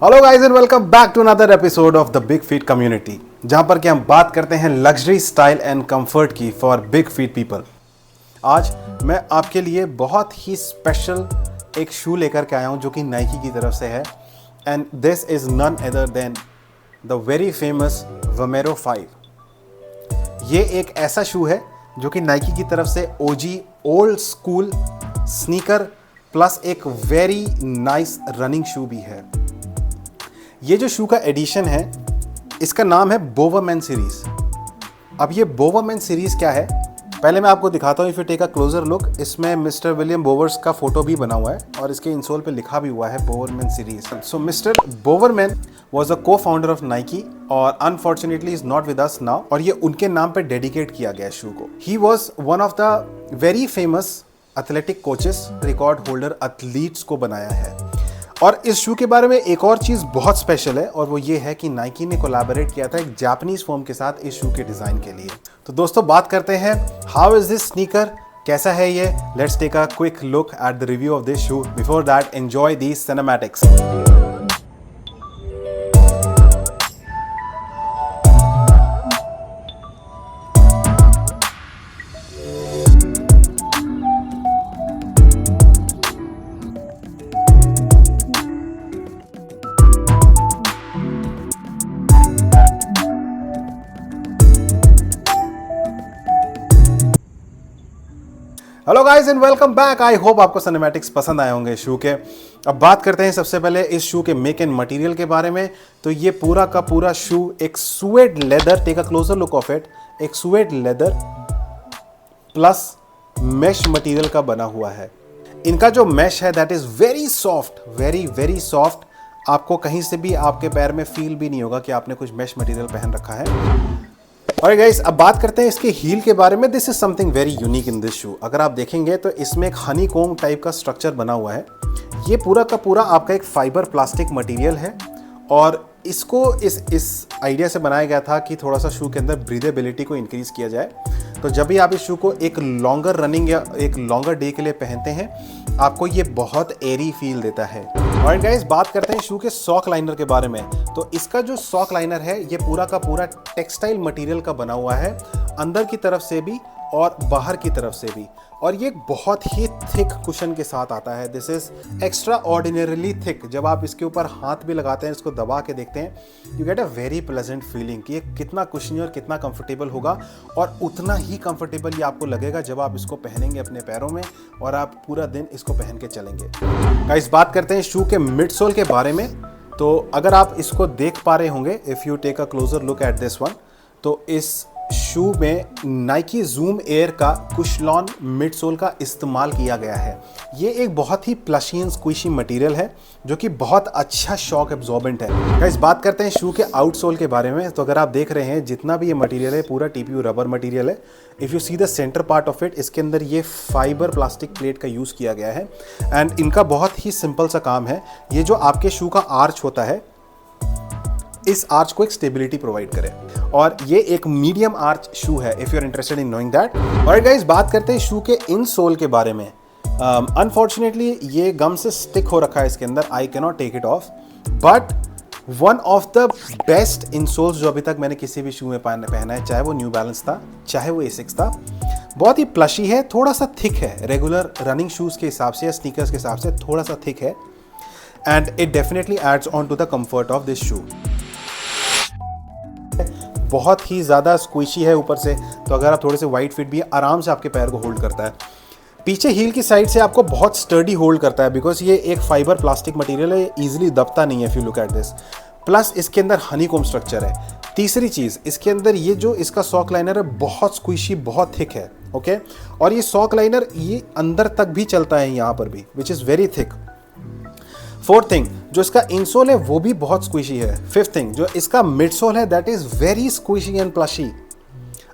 Hello guys and welcome back to another episode of the big feet community, जहां पर कि हम बात करते हैं लग्जरी स्टाइल एंड कंफर्ट की फॉर बिग फीट पीपल। आज मैं आपके लिए बहुत ही स्पेशल एक शू लेकर के आया हूं जो कि नाइकी की तरफ से है and this is none other than the very famous Vomero 5। ये एक ऐसा शू है जो कि नाइकी की तरफ से ओजी ओल्ड स्कूल स्नीकर प्लस एक वेरी नाइस रनिंग शू भी है। ये जो शू का एडिशन है इसका नाम है बोवरमैन सीरीज। अब ये बोवरमैन सीरीज क्या है, पहले मैं आपको दिखाता हूँ। If you take a closer look, इसमें मिस्टर विलियम बोवर्स का फोटो भी बना हुआ है और इसके इंसोल पे लिखा भी हुआ है Bowerman series. So Mister Bowerman was a co founder of Nike और unfortunately is not with us now, और ये उनके नाम पे डेडिकेट किया गया शू को। He was one of the very famous athletic coaches, record holder athletes को बनाया है। और इस शू के बारे में एक और चीज़ बहुत स्पेशल है और वो ये है कि नाइकी ने कोलैबोरेट किया था एक जापानीज फर्म के साथ इस शू के डिज़ाइन के लिए। तो दोस्तों बात करते हैं हाउ इज़ दिस स्नीकर, कैसा है ये। Let's take a quick look at the review of this shoe. Before that enjoy these cinematics. Hello guys and welcome back. I hope आपको सिनेमैटिक्स पसंद आए होंगे शू के। अब बात करते हैं सबसे पहले इस शू के मेक एंड मटेरियल के बारे में। तो ये पूरा का पूरा शू एक suede leather, take a closer look of it, एक suede leather plus mesh material का बना हुआ है। इनका जो मेश है that is very soft, very very soft. आपको कहीं से भी आपके पैर में फील भी नहीं होगा कि आपने कुछ मेश मटेरियल पहन रखा है। और गाइस अब बात करते हैं इसके हील के बारे में। This is something very unique in this शू। अगर आप देखेंगे तो इसमें एक हनी कोम टाइप का स्ट्रक्चर बना हुआ है। ये पूरा का पूरा आपका एक फाइबर प्लास्टिक मटेरियल है और इसको इस आइडिया से बनाया गया था कि थोड़ा सा शू के अंदर ब्रीदेबिलिटी को इंक्रीज किया जाए। तो जब भी आप इस शू को एक लॉन्गर रनिंग या एक लॉन्गर डे के लिए पहनते हैं आपको ये बहुत एरी फील देता है। और गाइस बात करते हैं शू के सॉक लाइनर के बारे में। तो इसका जो सॉक लाइनर है ये पूरा का पूरा टेक्सटाइल मटेरियल का बना हुआ है, अंदर की तरफ से भी और बाहर की तरफ से भी। और ये बहुत ही थिक कुशन के साथ आता है। This is extra ordinarily thick. जब आप इसके ऊपर हाथ भी लगाते हैं, इसको दबा के देखते हैं, you get a very pleasant feeling कि ये कितना कुशनी और कितना कंफर्टेबल होगा। और उतना ही कंफर्टेबल ये आपको लगेगा जब आप इसको पहनेंगे अपने पैरों में और आप पूरा दिन इसको पहन के चलेंगे। गाइस बात करते हैं शू के मिड सोल के बारे में। तो अगर आप इसको देख पा रहे होंगे, if you take a closer look at this one, तो इस शू में नाइकी जूम एयर का कुशलॉन मिड सोल का इस्तेमाल किया गया है। ये एक बहुत ही प्लशी एंड स्क्विशी मटेरियल है जो कि बहुत अच्छा शॉक एब्जॉर्बेंट है। गाइस बात करते हैं शू के आउटसोल के बारे में। तो अगर आप देख रहे हैं जितना भी ये मटेरियल है पूरा टीपीयू रबर मटेरियल है। If you see the centre part of it, इसके अंदर ये फाइबर प्लास्टिक प्लेट का यूज़ किया गया है एंड इनका बहुत ही सिंपल सा काम है। ये जो आपके शू का आर्च होता है, इस आर्च को एक स्टेबिलिटी प्रोवाइड करे और ये एक मीडियम आर्च शू है if you are interested in knowing that. और गाइस बात करते हैं शू के इन सोल के बारे में। अनफॉर्चुनेटली ये गम से स्टिक हो रखा है इसके अंदर, I can not take it off, but one of the best insoles जो अभी तक मैंने किसी भी शू में पहना है, चाहे वो न्यू बैलेंस था चाहे वो एसिक्स था, बहुत ही प्लशी है, थोड़ा सा थिक है। रेगुलर रनिंग शूज़ के हिसाब से या स्नीकर्स के हिसाब से थोड़ा सा थिक है and it definitely adds on to the comfort of this shoe. बहुत ही ज़्यादा स्क्विशी है ऊपर से, तो अगर आप थोड़े से वाइड फिट भी है आराम से आपके पैर को होल्ड करता है। पीछे हील की साइड से आपको बहुत स्टर्डी होल्ड करता है बिकॉज ये एक फाइबर प्लास्टिक मटेरियल है, ईजिली दबता नहीं है if you look at this. Plus इसके अंदर हनीकॉम्ब स्ट्रक्चर है। तीसरी चीज़, इसके अंदर ये जो इसका सॉक लाइनर है बहुत स्क्विशी, बहुत थिक है, ओके। और ये सॉक लाइनर ये अंदर तक भी चलता है यहाँ पर भी, विच is very thick. Fourth thing, जो इसका इंसोल है वो भी बहुत स्क्विशी है। फिफ्थ थिंग, जो इसका मिड सोल है that is very squishy and plushy.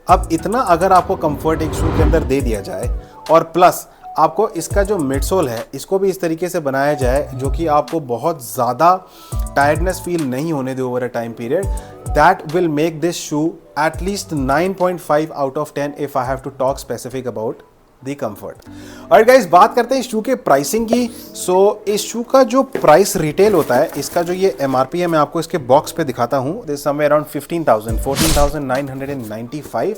अब इतना अगर आपको कंफर्ट एक शू के अंदर दे दिया जाए और प्लस आपको इसका जो मिड सोल है इसको भी इस तरीके से बनाया जाए जो कि आपको बहुत ज़्यादा टायर्डनेस फील नहीं होने दे over a time period, that will make this shoe at least 9.5 out of 10 if I have to talk specific about the comfort. और गाइस बात करते हैं इस शू के प्राइसिंग की। सो इस शू का जो प्राइस रिटेल होता है, इसका जो ये एमआरपी है, मैं आपको इसके बॉक्स पे दिखाता हूँ। This somewhere around 15,000, 14,995।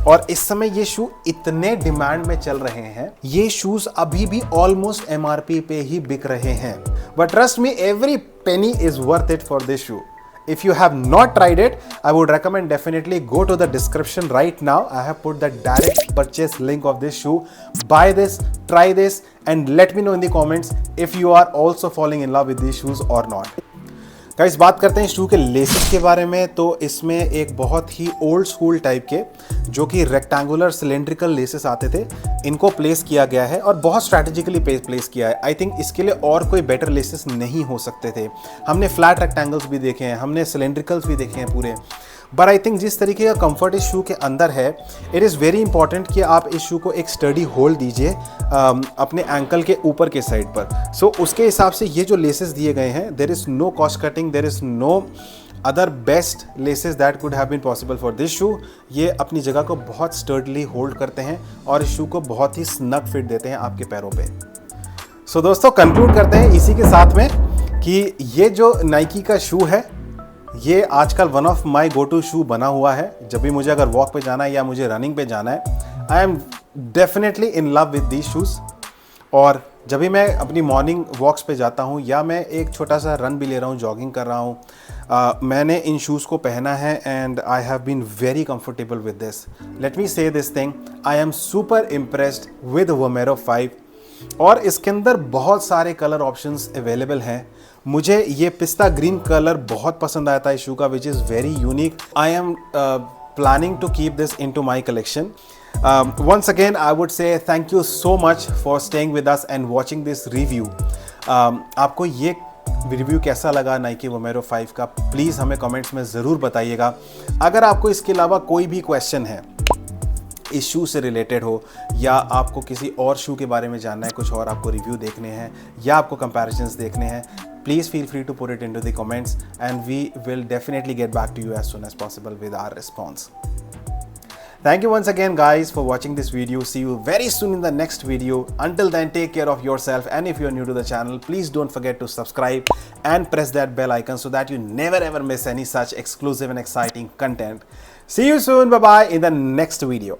और इस समय ये शू इतने डिमांड में चल रहे हैं, ये शूज अभी भी ऑलमोस्ट एमआरपी पे ही बिक रहे हैं। But trust me, every penny is worth it for this shoe. If you have not tried it, I would recommend definitely go to the description right now. I have put the direct purchase link of this shoe. Buy this, try this, and let me know in the comments if you are also falling in love with these shoes or not. Guys बात करते हैं शू के laces के बारे में। तो इसमें एक बहुत ही ओल्ड स्कूल टाइप के जो कि रेक्टेंगुलर सिलेंड्रिकल लेसेस आते थे, इनको प्लेस किया गया है और बहुत स्ट्रैटेजिकली प्लेस किया है। आई थिंक इसके लिए और कोई बेटर लेसेस नहीं हो सकते थे। हमने फ्लैट रेक्टेंगल्स भी देखे हैं, हमने सिलेंड्रिकल्स भी देखे हैं पूरे। बट आई थिंक जिस तरीके का कंफर्ट इस शू के अंदर है, इट इज़ वेरी इंपॉर्टेंट कि आप इस शू को एक स्टडी होल्ड दीजिए अपने एंकल के ऊपर के साइड पर। सो उसके हिसाब से ये जो लेसेस दिए गए हैं, there is no cost cutting, there is no other best laces that could have been possible for this shoe. ये अपनी जगह को बहुत स्टर्डली होल्ड करते हैं और इस शू को बहुत ही स्नग फिट देते हैं आपके पैरों पे। सो दोस्तों कंक्लूड करते हैं इसी के साथ में कि ये जो नाइकी का शू है, ये आजकल one of my go to shoe बना हुआ है। जब भी मुझे अगर वॉक पे जाना है या मुझे रनिंग पे जाना है, I am definitely in love with these shoes. और जब भी मैं अपनी मॉर्निंग वॉक्स पे जाता हूँ या मैं एक छोटा सा रन भी ले रहा हूँ, जॉगिंग कर रहा हूँ, मैंने इन शूज़ को पहना है and I have been very comfortable with this. Let me say this thing, I am super impressed with Vomero 5। और इसके अंदर बहुत सारे कलर ऑप्शंस अवेलेबल हैं। मुझे ये पिस्ता ग्रीन कलर बहुत पसंद आया था इस शू का, which is very unique. I am planning to keep this into my collection. Once again, I would say thank you so much for staying with us and watching this review. आपको ये review कैसा लगा Nike वोमेरो 5 का, please हमें comments में ज़रूर बताइएगा। अगर आपको इसके अलावा कोई भी क्वेश्चन है इस शू से रिलेटेड हो, या आपको किसी और शू के बारे में जानना है, कुछ और आपको रिव्यू देखने हैं या आपको कंपैरिजंस देखने हैं, please feel free to put it into the comments and we will definitely get back to you as soon as possible with our response. Thank you once again guys for watching this video. See you very soon in the next video. Until then, take care of yourself, and if you are new to the channel, please don't forget to subscribe and press that bell icon so that you never ever miss any such exclusive and exciting content. See you soon. Bye bye in the next video.